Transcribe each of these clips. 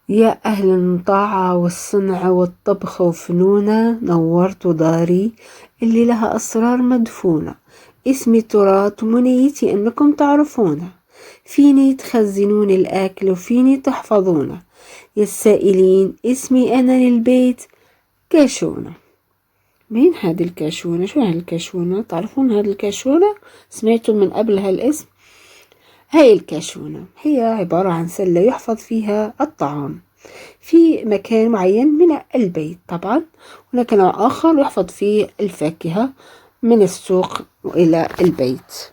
يا أهل الطاعة والصنعة والطبخ وفنونة، نورت داري اللي لها أسرار مدفونة. اسمي تراث ومنيتي أنكم تعرفونه، فيني تخزنون الأكل وفيني تحفظونه. يا السائلين اسمي أنا للبيت كاشونة. مين هذه الكاشونة؟ شو هذه الكاشونة؟ تعرفون هذه الكاشونة؟ سمعتم من قبل هالاسم؟ هاي الكاشونة هي عبارة عن سلة يحفظ فيها الطعام في مكان معين من البيت. طبعا هناك نوع آخر يحفظ فيه الفاكهة من السوق إلى البيت.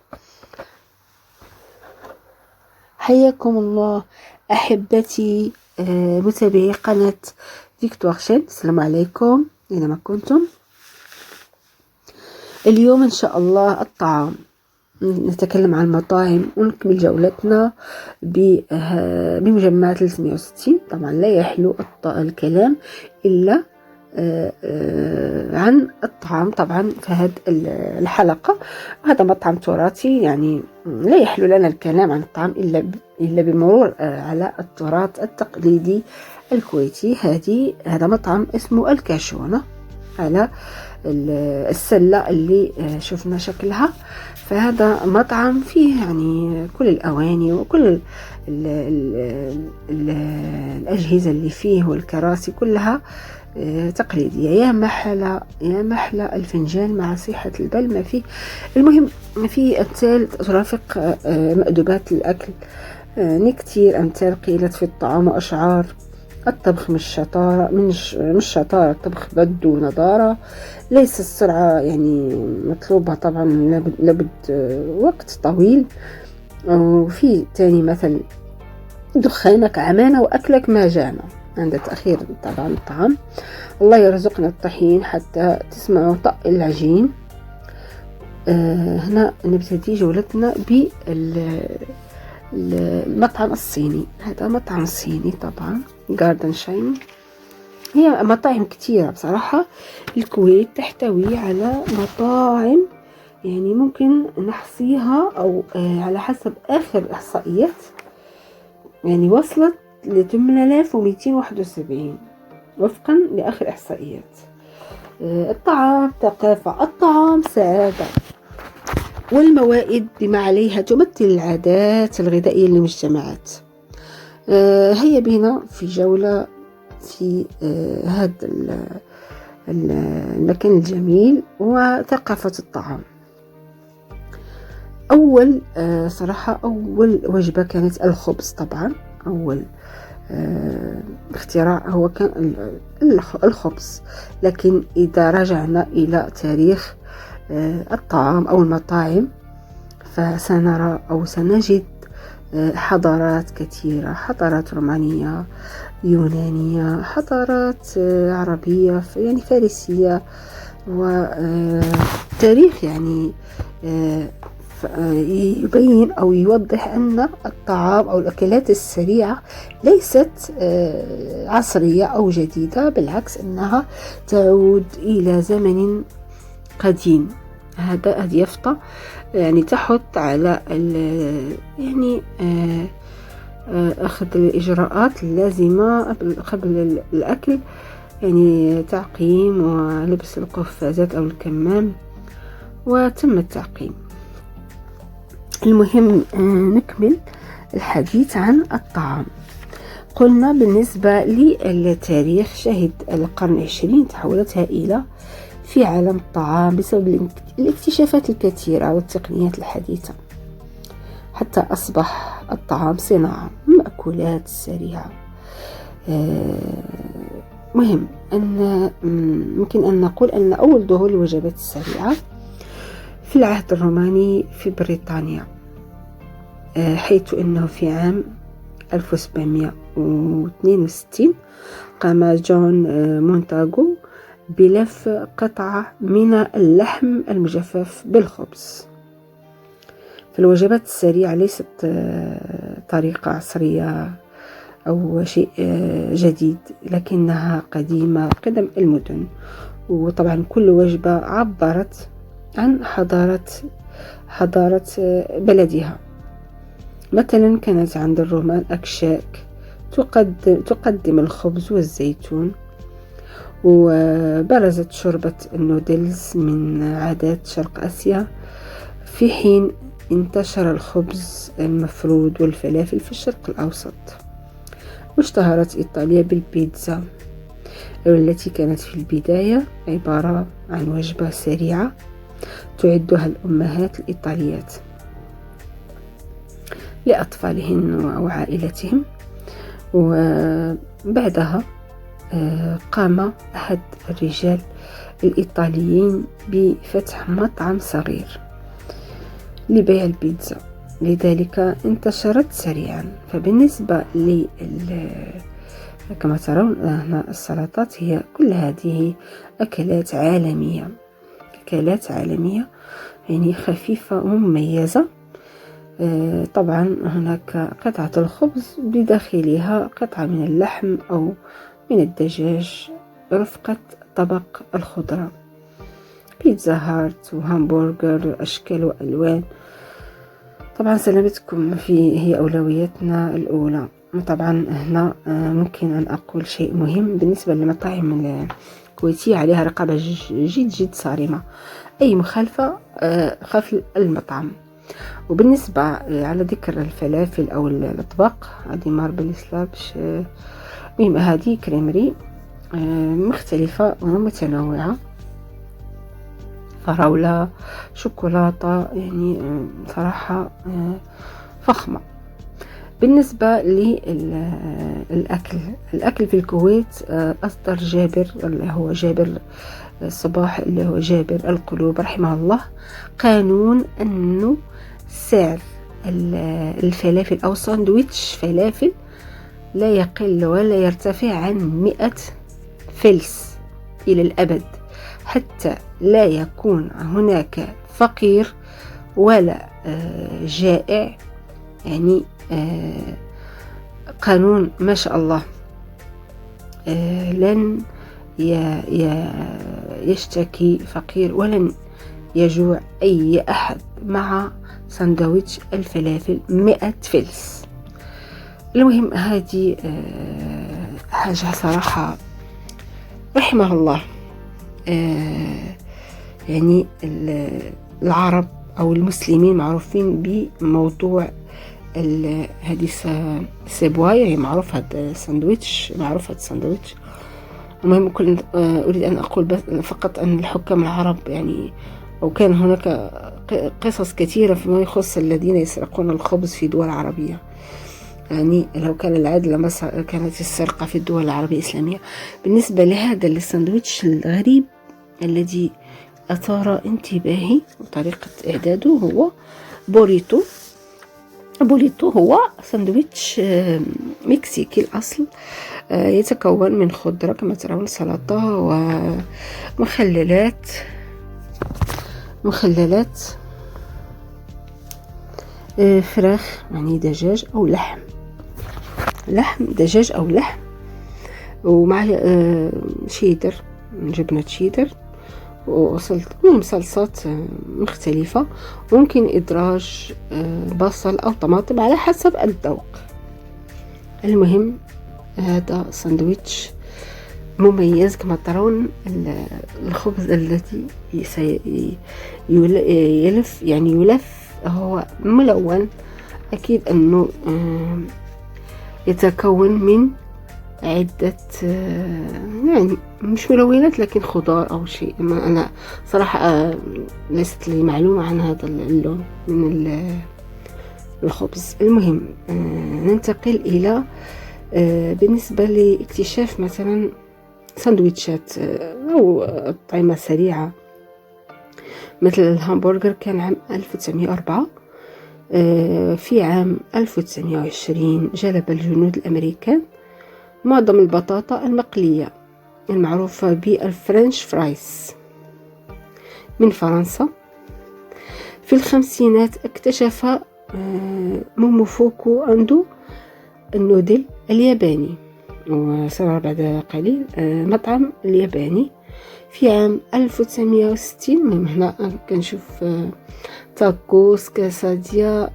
حياكم الله أحبتي متابعي قناة فيكتوار شين، السلام عليكم أينما كنتم. اليوم إن شاء الله الطعام، نتكلم عن المطاعم ونكمل جولتنا بمجمع 360. طبعا لا يحلو الكلام إلا عن الطعام طبعا في هذه الحلقة. هذا مطعم تراثي، يعني لا يحلو لنا الكلام عن الطعام إلا بمرور على التراث التقليدي الكويتي. هذا مطعم اسمه الكاشونة على السلة اللي شفنا شكلها. فهذا مطعم فيه يعني كل الأواني وكل الأجهزة اللي فيه والكراسي كلها تقليدية. يا محلى الفنجان مع صيحة البل ما فيه. المهم في أمثال ترافق مأدوبات الأكل كتير، أمثال قيلت في الطعام وأشعار. الطبخ مش شطارة، الطبخ بد ونضارة، ليس السرعة يعني مطلوبة، طبعا لابد وقت طويل. وفي تاني مثل: دخانك عمانة وأكلك ما جانا، عند تأخير طبعا الطعام. الله يرزقنا الطحين حتى تسمعوا طق العجين. هنا نبتدي جولتنا بالمطعم الصيني. هذا مطعم صيني طبعا، جاردن شاين. هي مطاعم كتيرة بصراحة. الكويت تحتوي على مطاعم يعني ممكن نحصيها أو على حسب آخر إحصائيات يعني وصلت ل 8271 وفقا لآخر إحصائيات. الطعام ثقافة، الطعام سعادة، والموائد بما عليها تمثل العادات الغذائية للمجتمعات. هيا بنا في جولة في هذا المكان الجميل وثقافة الطعام. صراحة أول وجبة كانت الخبز. طبعا أول اختراع هو كان الخبز. لكن إذا رجعنا إلى تاريخ الطعام أو المطاعم فسنرى أو سنجد حضارات كثيرة، حضارات رومانية، يونانية، حضارات عربية يعني فارسية، وتاريخ يعني يبين أو يوضح أن الطعام أو الأكلات السريعة ليست عصرية أو جديدة، بالعكس أنها تعود إلى زمن قديم. هذه يافطة يعني تحث على يعني أخذ الإجراءات اللازمة قبل الأكل، يعني تعقيم ولبس القفازات أو الكمام، وتم التعقيم. المهم نكمل الحديث عن الطعام. قلنا بالنسبة للتاريخ شهد القرن 20 تحولات هائلة في عالم الطعام بسبب الاكتشافات الكثيرة والتقنيات الحديثة، حتى أصبح الطعام صناعة، مأكولات سريعة. مهم أن ممكن أن نقول أن أول ظهور الوجبات السريعة في العهد الروماني في بريطانيا، حيث أنه في عام 1762 قام جون مونتاغو بلف قطعة من اللحم المجفف بالخبز. فالوجبات السريعة ليست طريقة عصرية أو شيء جديد، لكنها قديمة قدم المدن. وطبعا كل وجبة عبرت عن حضارة بلدها. مثلا كانت عند الرومان أكشاك تقدم الخبز والزيتون. وبرزت شوربة النودلز من عادات شرق آسيا، في حين انتشر الخبز المفرود والفلافل في الشرق الأوسط. واشتهرت إيطاليا بالبيتزا، والتي كانت في البداية عبارة عن وجبة سريعة تعدها الأمهات الإيطاليات لأطفالهن أو عائلتهم. وبعدها قام أحد الرجال الإيطاليين بفتح مطعم صغير لبيع البيتزا، لذلك انتشرت سريعا. فبالنسبة كما ترون هنا السلطات، هي كل هذه أكلات عالمية، يعني خفيفة ومميزة. طبعا هناك قطعة الخبز بداخلها قطعة من اللحم أو من الدجاج رفقة طبق الخضرة. بيتزا هارت وهامبورغر أشكال وألوان. طبعا سلامتكم هي أولوياتنا الأولى. طبعا هنا ممكن أن أقول شيء مهم بالنسبة للمطاعم الكويتية، عليها رقابة جد صارمة. أي مخالفة خلف المطعم. وبالنسبة على ذكر الفلافل أو الأطباق، هذه ماربل سلابش، هذه كريمري مختلفة ومتنوعة، فراولة، شوكولاتة، يعني صراحة فخمة. بالنسبة للأكل في الكويت، أصدر جابر، اللي هو جابر صباح، اللي هو جابر القلوب رحمه الله، قانون أنه سعر الفلافل أو ساندويتش فلافل لا يقل ولا يرتفع عن 100 فلس إلى الأبد، حتى لا يكون هناك فقير ولا جائع. يعني قانون ما شاء الله، لن يشتكي فقير ولن يجوع أي أحد مع ساندويتش الفلافل 100 فلس. المهم هذه حاجة صراحة رحمه الله. يعني العرب أو المسلمين معروفين بموضوع هذه سيبواي، يعني معروف هذا الساندويتش، المهم أريد أن أقول فقط أن الحكام العرب، يعني وكان هناك قصص كثيرة فيما يخص الذين يسرقون الخبز في دول عربية. يعني لو كان العدل لما كانت السرقة في الدول العربية الإسلامية. بالنسبة لهذا الساندويتش الغريب الذي أثار انتباهي وطريقة إعداده، هو بوريتو. هو ساندويتش مكسيكي الأصل، يتكون من خضرة كما ترون، سلطة ومخللات، فراخ، يعني دجاج أو لحم، دجاج أو لحم، ومع شيدر، جبنة شيدر، وصلصات مختلفة. ممكن إدراج بصل أو طماطم على حسب الذوق. المهم هذا ساندويتش مميز كما ترون. الخبز الذي يلف هو ملون، أكيد أنه يتكون من عدة يعني مش ملونات لكن خضار أو شيء. أنا صراحة ليست لي معلومة عن هذا اللون من الخبز. المهم ننتقل إلى بالنسبة لاكتشاف مثلا ساندويتشات أو أطعمة سريعة مثل الهامبورغر، كان عام 1904. في عام 1920 جلب الجنود الأمريكان معظم البطاطا المقلية المعروفة بالفرنش فرايز من فرنسا. في الخمسينات اكتشف موموفوكو أندو النودل الياباني، وصار بعد قليل مطعم الياباني. في عام 1960 من هنا كنشوف تاكوس، كاساديا،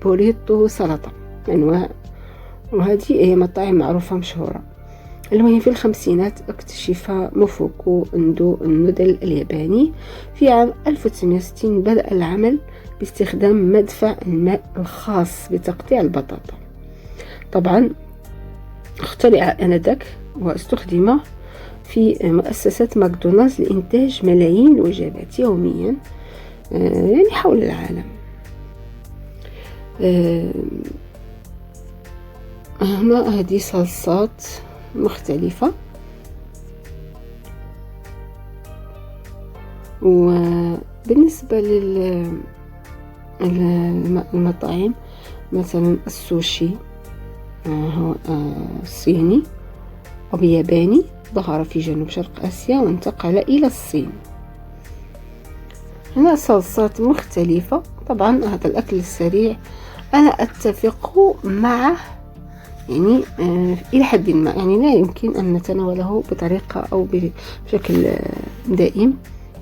بوريتو، سلطة، أنواع وهذه هي مطاعم معروفة مشهورة. المهم في الخمسينات اكتشف موفوكو اندو النودل الياباني. في عام 1960 بدأ العمل باستخدام مدفع الماء الخاص بتقطيع البطاطا. طبعا اخترع آنذاك واستخدم في مؤسسة ماكدونالدز لإنتاج ملايين الوجبات يوميا يعني حول العالم. هنا هذه صلصات مختلفة، وبالنسبة للمطاعم مثلا السوشي هو صيني أو ياباني، ظهر في جنوب شرق آسيا وانتقل إلى الصين. هنا صلصات مختلفة. طبعا هذا الأكل السريع أنا أتفق معه يعني إلى حد ما، يعني لا يمكن أن نتناوله بطريقة أو بشكل دائم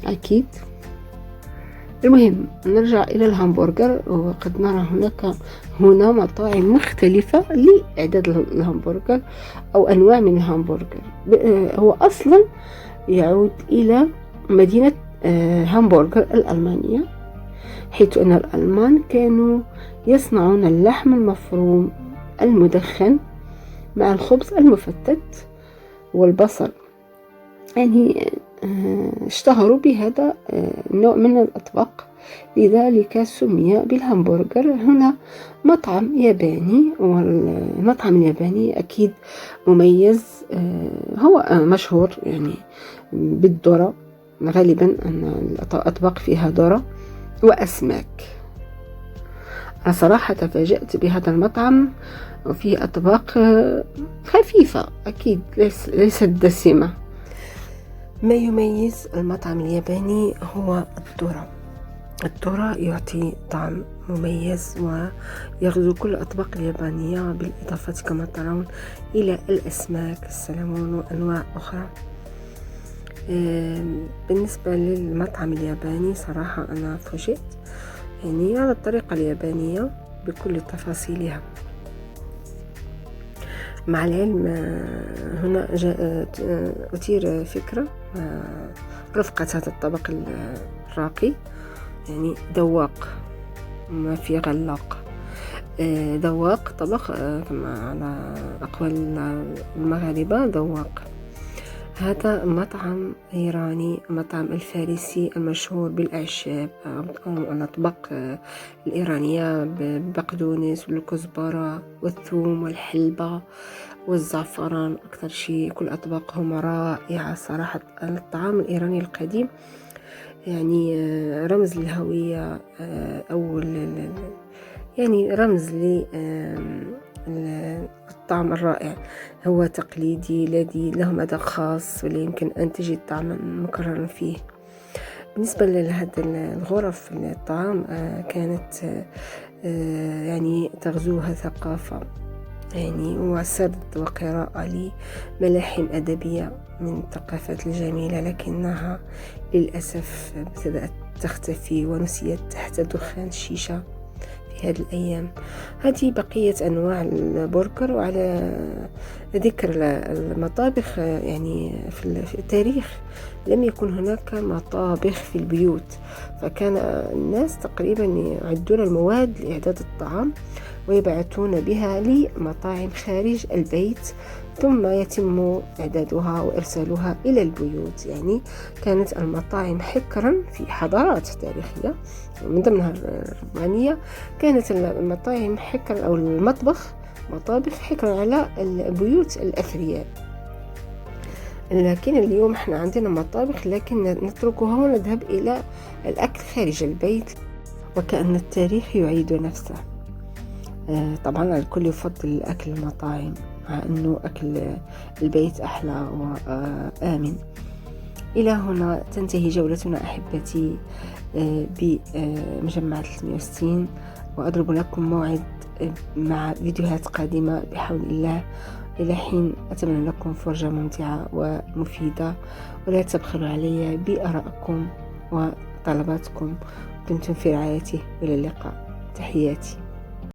أكيد. المهم نرجع إلى الهامبرجر، وقد نرى هنا مطاعم مختلفة لإعداد الهامبرجر أو أنواع من الهامبرجر. هو أصلا يعود إلى مدينة هامبورغر الألمانية، حيث أن الألمان كانوا يصنعون اللحم المفروم المدخن مع الخبز المفتت والبصل، يعني اشتهروا بهذا النوع من الأطباق، لذلك سمي بالهامبرجر. هنا مطعم ياباني، والمطعم الياباني أكيد مميز، هو مشهور يعني بالذرة، غالبا أن الأطباق فيها ذرة وأسماك. أنا صراحة تفاجأت بهذا المطعم، وفيه أطباق خفيفة أكيد ليست دسمة. ما يميز المطعم الياباني هو الذرة يعطي طعم مميز، ويغزو كل الأطباق اليابانية بالإضافة كما ترون إلى الأسماك، السلمون وأنواع أخرى. بالنسبة للمطعم الياباني صراحة أنا فوجئت يعني على الطريقة اليابانية بكل تفاصيلها. مع العلم هنا أثير فكرة رفقة هذا الطبق الراقي، يعني ذواق ما في غلاق، ذواق طبق كما على أقوال المغاربة ذواق. هذا مطعم إيراني، مطعم الفارسي المشهور بالأعشاب أو الأطباق الإيرانية بالبقدونس والكزبرة والثوم والحلبة والزعفران. أكثر شيء كل أطباقهم رائعة صراحة. الطعام الإيراني القديم يعني رمز للهوية، أو يعني رمز الطعم الرائع. هو تقليدي لذيذ، له مذاق خاص ولا يمكن أن تجد طعما مكررا فيه. بالنسبة لهذه الغرف الطعام كانت يعني تغزوها ثقافة يعني وسرد وقراءة لملاحم أدبية من الثقافات الجميلة، لكنها للأسف بدأت تختفي ونسيت تحت دخان الشيشة في هذه الأيام. هذه بقية أنواع البرجر. وعلى ذكر المطابخ، يعني في التاريخ لم يكن هناك مطابخ في البيوت، فكان الناس تقريبا يعدون المواد لإعداد الطعام ويبعثون بها لمطاعم خارج البيت، ثم يتم إعدادها وإرسالها إلى البيوت. يعني كانت المطاعم حكرا في حضارات تاريخية، من ضمنها الرومانية كانت المطاعم حكرا أو مطابخ حكرا على البيوت الأثرياء. لكن اليوم احنا عندنا مطابخ لكن نتركها ونذهب إلى الأكل خارج البيت، وكأن التاريخ يعيد نفسه. طبعا الكل يفضل أكل المطاعم، مع أنه أكل البيت أحلى وآمن. إلى هنا تنتهي جولتنا أحبتي بمجمع 360، وأضرب لكم موعد مع فيديوهات قادمة بحول الله. إلى حين أتمنى لكم فرجة ممتعة ومفيدة، ولا تبخلوا علي بآرائكم وطلباتكم. دمتم في رعايته، إلى اللقاء، تحياتي.